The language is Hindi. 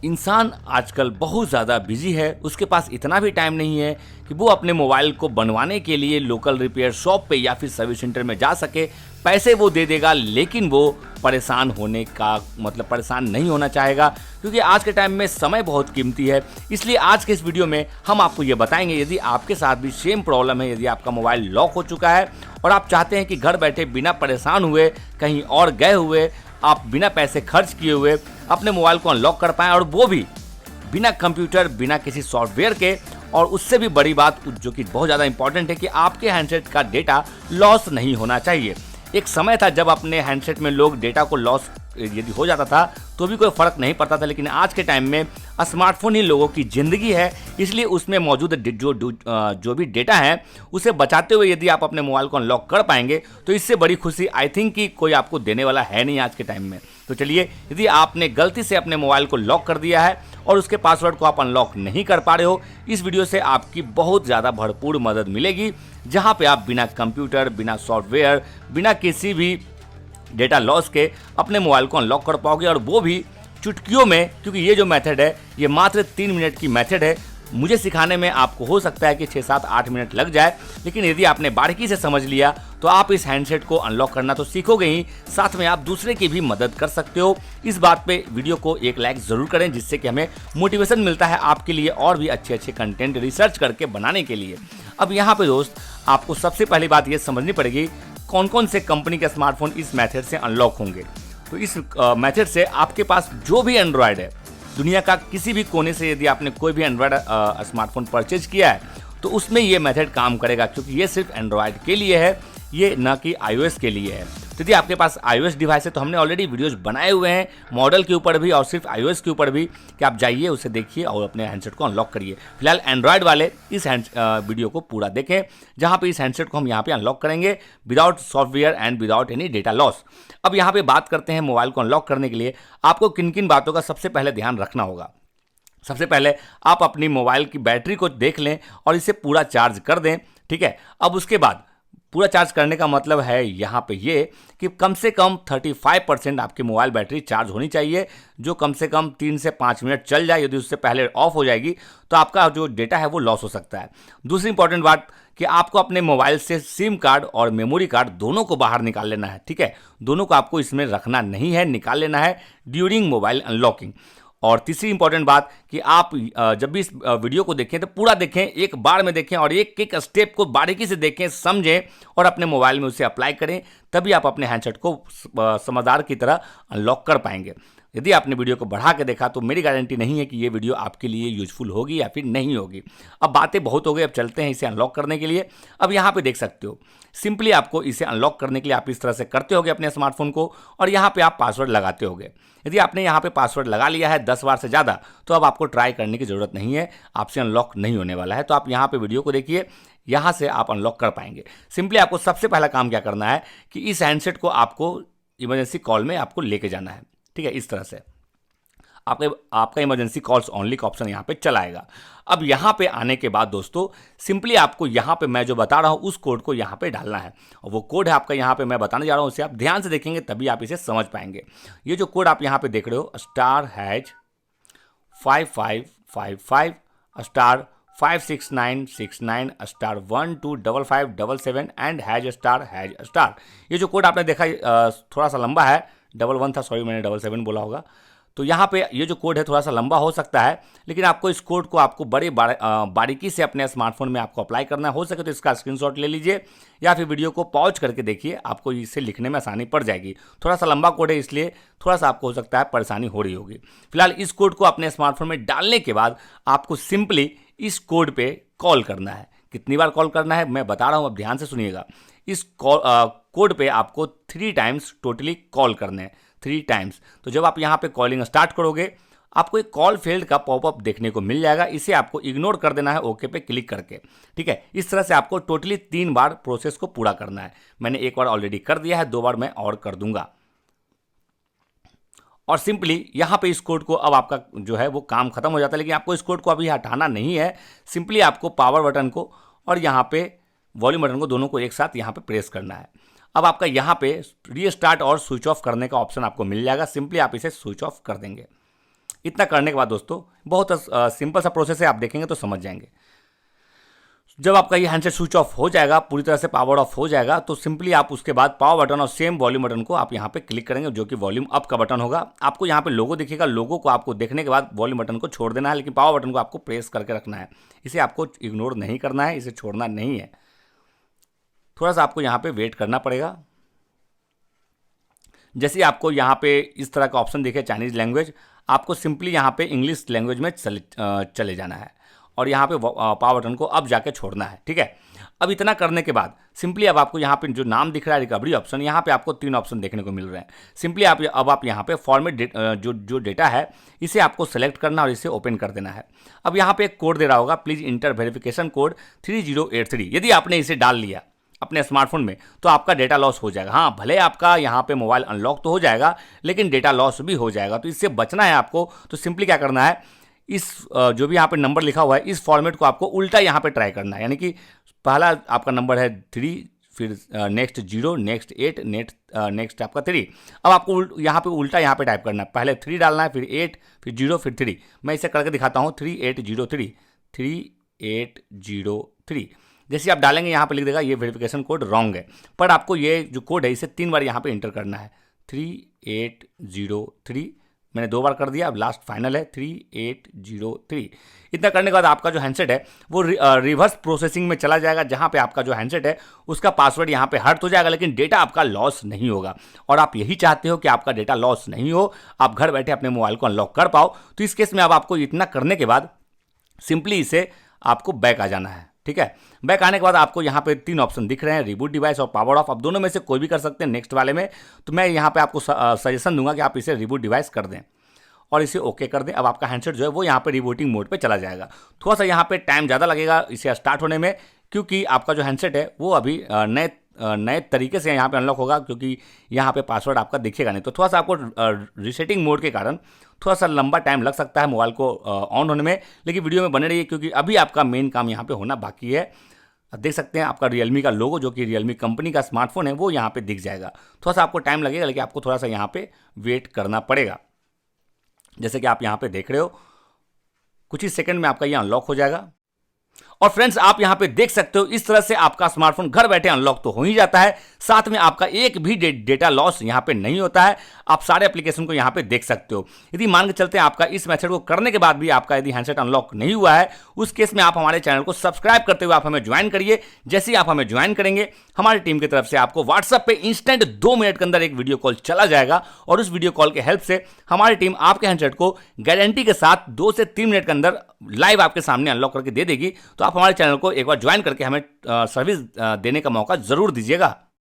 इंसान आजकल बहुत ज़्यादा बिजी है, उसके पास इतना भी टाइम नहीं है कि वो अपने मोबाइल को बनवाने के लिए लोकल रिपेयर शॉप पे या फिर सर्विस सेंटर में जा सके। पैसे वो दे देगा, लेकिन वो परेशान होने का मतलब परेशान नहीं होना चाहेगा, क्योंकि आज के टाइम में समय बहुत कीमती है। इसलिए आज के इस वीडियो में हम आपको ये बताएंगे, यदि आपके साथ भी सेम प्रॉब्लम है, यदि आपका मोबाइल लॉक हो चुका है और आप चाहते हैं कि घर बैठे बिना परेशान हुए, कहीं और गए हुए, आप बिना पैसे खर्च किए हुए अपने मोबाइल को अनलॉक कर पाएं, और वो भी बिना कंप्यूटर, बिना किसी सॉफ्टवेयर के। और उससे भी बड़ी बात जो कि बहुत ज़्यादा इंपॉर्टेंट है कि आपके हैंडसेट का डेटा लॉस नहीं होना चाहिए। एक समय था जब अपने हैंडसेट में लोग डेटा को लॉस यदि हो जाता था तो भी कोई फ़र्क नहीं पड़ता था, लेकिन आज के टाइम में स्मार्टफोन ही लोगों की ज़िंदगी है। इसलिए उसमें मौजूद जो भी डेटा है उसे बचाते हुए यदि आप अपने मोबाइल को अनलॉक कर पाएंगे तो इससे बड़ी खुशी आई थिंक कि कोई आपको देने वाला है नहीं आज के टाइम में। तो चलिए, यदि आपने गलती से अपने मोबाइल को लॉक कर दिया है और उसके पासवर्ड को आप अनलॉक नहीं कर पा रहे हो, इस वीडियो से आपकी बहुत ज़्यादा भरपूर मदद मिलेगी, जहाँ पे आप बिना कंप्यूटर, बिना सॉफ्टवेयर, बिना किसी भी डेटा लॉस के अपने मोबाइल को अनलॉक कर पाओगे, और वो भी चुटकियों में। क्योंकि ये जो मेथड है ये मात्र 3 मिनट की मेथड है। मुझे सिखाने में आपको हो सकता है कि 6, 7, 8 मिनट लग जाए, लेकिन यदि आपने बारीकी से समझ लिया तो आप इस हैंडसेट को अनलॉक करना तो सीखोगे ही, साथ में आप दूसरे की भी मदद कर सकते हो। इस बात पे वीडियो को एक लाइक ज़रूर करें, जिससे कि हमें मोटिवेशन मिलता है आपके लिए और भी अच्छे अच्छे कंटेंट रिसर्च करके बनाने के लिए। अब यहाँ पे दोस्त, आपको सबसे पहली बात ये समझनी पड़ेगी कौन कौन से कंपनी के स्मार्टफोन इस मेथड से अनलॉक होंगे। तो इस मेथड से आपके पास जो भी एंड्रॉयड है, दुनिया का किसी भी कोने से यदि आपने कोई भी एंड्रॉयड स्मार्टफोन परचेज किया है तो उसमें ये मेथड काम करेगा, क्योंकि ये सिर्फ एंड्रॉयड के लिए है, ये ना कि iOS के लिए है। तो यदि आपके पास iOS डिवाइस है तो हमने ऑलरेडी वीडियोस बनाए हुए हैं मॉडल के ऊपर भी और सिर्फ iOS के ऊपर भी, कि आप जाइए उसे देखिए और अपने हैंडसेट को अनलॉक करिए। फिलहाल एंड्रॉयड वाले इस वीडियो को पूरा देखें, जहां पे इस हैंडसेट को हम यहाँ पे अनलॉक करेंगे without software and without any data loss. अब यहाँ पे बात करते हैं मोबाइल को अनलॉक करने के लिए आपको किन किन बातों का सबसे पहले ध्यान रखना होगा। सबसे पहले आप अपनी मोबाइल की बैटरी को देख लें और इसे पूरा चार्ज कर दें, ठीक है। अब उसके बाद पूरा चार्ज करने का मतलब है यहाँ पे ये कि कम से कम 35% आपकी मोबाइल बैटरी चार्ज होनी चाहिए, जो कम से कम 3 से 5 मिनट चल जाए। यदि उससे पहले ऑफ हो जाएगी तो आपका जो डेटा है वो लॉस हो सकता है। दूसरी इंपॉर्टेंट बात कि आपको अपने मोबाइल से सिम कार्ड और मेमोरी कार्ड दोनों को बाहर निकाल लेना है, ठीक है। दोनों को आपको इसमें रखना नहीं है, निकाल लेना है ड्यूरिंग मोबाइल अनलॉकिंग। और तीसरी इंपॉर्टेंट बात कि आप जब भी इस वीडियो को देखें तो पूरा देखें, एक बार में देखें और एक एक स्टेप को बारीकी से देखें, समझें और अपने मोबाइल में उसे अप्लाई करें, तभी आप अपने हैंडसेट को समझदार की तरह अनलॉक कर पाएंगे। यदि आपने वीडियो को बढ़ा के देखा तो मेरी गारंटी नहीं है कि ये वीडियो आपके लिए यूजफुल होगी या फिर नहीं होगी। अब बातें बहुत हो गई, अब चलते हैं इसे अनलॉक करने के लिए। अब यहाँ पे देख सकते हो, सिंपली आपको इसे अनलॉक करने के लिए आप इस तरह से करते होगे अपने स्मार्टफोन को, और यहाँ पे आप पासवर्ड लगाते होगे। यदि आपने यहाँ पे पासवर्ड लगा लिया है 10 बार से ज़्यादा तो अब आपको ट्राई करने की ज़रूरत नहीं है, आपसे अनलॉक नहीं होने वाला है। तो आप यहाँ पे वीडियो को देखिए, यहाँ से आप अनलॉक कर पाएंगे। सिंपली आपको सबसे पहला काम क्या करना है कि इस हैंडसेट को आपको इमरजेंसी कॉल में आपको लेके जाना है, ठीक है। इस तरह से आपका इमरजेंसी कॉल्स ओनली का ऑप्शन यहाँ पे चला आएगा। अब यहाँ पे आने के बाद दोस्तों, सिंपली आपको यहाँ पे मैं जो बता रहा हूँ उस कोड को यहाँ पे डालना है, और वो कोड है आपका यहाँ पे मैं बताने जा रहा हूँ, उसे आप ध्यान से देखेंगे तभी आप इसे समझ पाएंगे। ये जो कोड आप यहाँ पे देख रहे हो *#5555 *56969 *125577 एंड ###। ये जो कोड आपने देखा थोड़ा सा लंबा है, 11 था, सॉरी मैंने 77 बोला होगा। तो यहाँ पे ये जो कोड है थोड़ा सा लंबा हो सकता है, लेकिन आपको इस कोड को आपको बड़े बारीकी से अपने स्मार्टफोन में आपको अप्लाई करना है। हो सके तो इसका स्क्रीनशॉट ले लीजिए या फिर वीडियो को पॉज करके देखिए, आपको इसे लिखने में आसानी पड़ जाएगी। थोड़ा सा लंबा कोड है इसलिए थोड़ा सा आपको हो सकता है परेशानी हो रही होगी। फिलहाल इस कोड को अपने स्मार्टफोन में डालने के बाद आपको सिंपली इस कोड पे कॉल करना है। कितनी बार कॉल करना है मैं बता रहा हूँ, अब ध्यान से सुनिएगा। इस कोड पे आपको 3 टाइम्स टोटली कॉल करने हैं, 3 टाइम्स। तो जब आप यहाँ पे कॉलिंग स्टार्ट करोगे आपको एक कॉल फेल्ड का पॉपअप देखने को मिल जाएगा, इसे आपको इग्नोर कर देना है ओके पे क्लिक करके, ठीक है। इस तरह से आपको टोटली 3 बार प्रोसेस को पूरा करना है। मैंने 1 बार ऑलरेडी कर दिया है, 2 बार मैं और कर दूंगा। और सिंपली यहाँ पे इस कोड को, अब आपका जो है वो काम खत्म हो जाता है, लेकिन आपको इस कोड को अभी हटाना नहीं है। सिंपली आपको पावर बटन को और यहाँ पे वॉल्यूम बटन को दोनों को एक साथ यहाँ पे प्रेस करना है। अब आपका यहाँ पे रीस्टार्ट और स्विच ऑफ करने का ऑप्शन आपको मिल जाएगा, सिंपली आप इसे स्विच ऑफ कर देंगे। इतना करने के बाद दोस्तों बहुत सिंपल सा प्रोसेस है, आप देखेंगे तो समझ जाएंगे। जब आपका ये हैंडसेट स्विच ऑफ हो जाएगा, पूरी तरह से पावर ऑफ हो जाएगा, तो सिंपली आप उसके बाद पावर बटन और सेम वॉल्यूम बटन को आप यहाँ पे क्लिक करेंगे, जो कि वॉल्यूम अप का बटन होगा। आपको यहाँ पे लोगो दिखेगा, लोगो को आपको देखने के बाद वॉल्यूम बटन को छोड़ देना है, लेकिन पावर बटन को आपको प्रेस करके रखना है। इसे आपको इग्नोर नहीं करना है, इसे छोड़ना नहीं है। थोड़ा सा आपको यहाँ पे वेट करना पड़ेगा। जैसे आपको यहाँ पे इस तरह का ऑप्शन दिखे चाइनीज लैंग्वेज, आपको सिंपली यहाँ पे इंग्लिश लैंग्वेज में चले जाना है और यहाँ पे पावर बटन को अब जाके छोड़ना है, ठीक है। अब इतना करने के बाद सिंपली अब आपको यहाँ पे जो नाम दिख रहा है रिकवरी ऑप्शन, यहाँ पे आपको 3 ऑप्शन देखने को मिल रहे हैं। सिंपली आप यहाँ पे फॉर्मेट जो डेटा है इसे आपको सेलेक्ट करना और इसे ओपन कर देना है। अब यहाँ पे एक कोड दे रहा होगा, प्लीज इंटर वेरिफिकेशन कोड 3083। यदि आपने इसे डाल लिया अपने स्मार्टफोन में तो आपका डेटा लॉस हो जाएगा। हाँ, भले आपका यहाँ पे मोबाइल अनलॉक तो हो जाएगा, लेकिन डेटा लॉस भी हो जाएगा। तो इससे बचना है आपको, तो सिंपली क्या करना है, इस जो भी यहाँ पे नंबर लिखा हुआ है इस फॉर्मेट को आपको उल्टा यहाँ पे ट्राई करना है। यानी कि पहला आपका नंबर है 3, फिर नेक्स्ट 0, नेक्स्ट 8, नेक्स्ट आपका 3। अब आपको यहाँ पे उल्टा यहाँ पे टाइप करना है, पहले 3 डालना है, फिर 8, फिर 0, फिर 3। मैं इसे करके दिखाता हूँ, 3803, 3803। जैसे आप डालेंगे यहाँ पे लिख देगा ये वेरिफिकेशन कोड रॉन्ग है, पर आपको ये जो कोड है इसे 3 बार यहाँ पे इंटर करना है। 3803 मैंने 2 बार कर दिया, अब लास्ट फाइनल है 3803। इतना करने के बाद आपका जो हैंडसेट है वो रिवर्स प्रोसेसिंग में चला जाएगा, जहाँ पे आपका जो हैंडसेट है उसका पासवर्ड यहाँ पे हट हो जाएगा, लेकिन डेटा आपका लॉस नहीं होगा। और आप यही चाहते हो कि आपका डेटा लॉस नहीं हो, आप घर बैठे अपने मोबाइल को अनलॉक कर पाओ। तो इस केस में अब आपको इतना करने के बाद सिंपली इसे आपको बैक आ जाना है, ठीक है। बैक आने के बाद आपको यहाँ पे 3 ऑप्शन दिख रहे हैं, रिबूट डिवाइस और पावर ऑफ। आप दोनों में से कोई भी कर सकते हैं नेक्स्ट वाले में। तो मैं यहाँ पे आपको सजेशन दूंगा कि आप इसे रिबूट डिवाइस कर दें और इसे ओके कर दें। अब आपका हैंडसेट जो है वो यहाँ पे रिबूटिंग मोड पे चला जाएगा। थोड़ा सा यहाँ पे टाइम ज़्यादा लगेगा इसे स्टार्ट होने में, क्योंकि आपका जो हैंडसेट है वो अभी नए तरीके से यहाँ पे अनलॉक होगा, क्योंकि यहाँ पे पासवर्ड आपका दिखेगा नहीं। तो थोड़ा सा आपको रीसेटिंग मोड के कारण थोड़ा सा लंबा टाइम लग सकता है मोबाइल को ऑन होने में, लेकिन वीडियो में बने रहिए, क्योंकि अभी आपका मेन काम यहाँ पे होना बाकी है। देख सकते हैं आपका रियलमी का लोगो, जो कि रियलमी कंपनी का स्मार्टफोन है, वो यहाँ पे दिख जाएगा। थोड़ा सा आपको टाइम लगेगा, लेकिन आपको थोड़ा सा यहाँ पे वेट करना पड़ेगा। जैसे कि आप यहाँ पे देख रहे हो, कुछ ही सेकंड में आपका ये अनलॉक हो जाएगा। और फ्रेंड्स, आप यहां पे देख सकते हो इस तरह से आपका स्मार्टफोन घर बैठे अनलॉक तो हो ही जाता है, साथ में आपका एक भी डेटा लॉस यहां पे नहीं होता है। आप सारे एप्लीकेशन को यहां पे देख सकते हो। यदि मान के चलते हैं आपका इस मेथड को करने के बाद भी आपका यदि हैंडसेट अनलॉक नहीं हुआ है, उस केस में आप हमारे चैनल को सब्सक्राइब करते हुए आप हमें ज्वाइन करिए। जैसे ही आप हमें ज्वाइन करेंगे, हमारी टीम की तरफ से आपको व्हाट्सएप पे इंस्टेंट 2 मिनट के अंदर एक वीडियो कॉल चला जाएगा, और उस वीडियो कॉल के हेल्प से हमारी टीम आपके हैंडसेट को गारंटी के साथ 2 से 3 मिनट के अंदर लाइव आपके सामने अनलॉक करके दे देगी। तो आप हमारे चैनल को एक बार ज्वाइन करके हमें सर्विस देने का मौका जरूर दीजिएगा।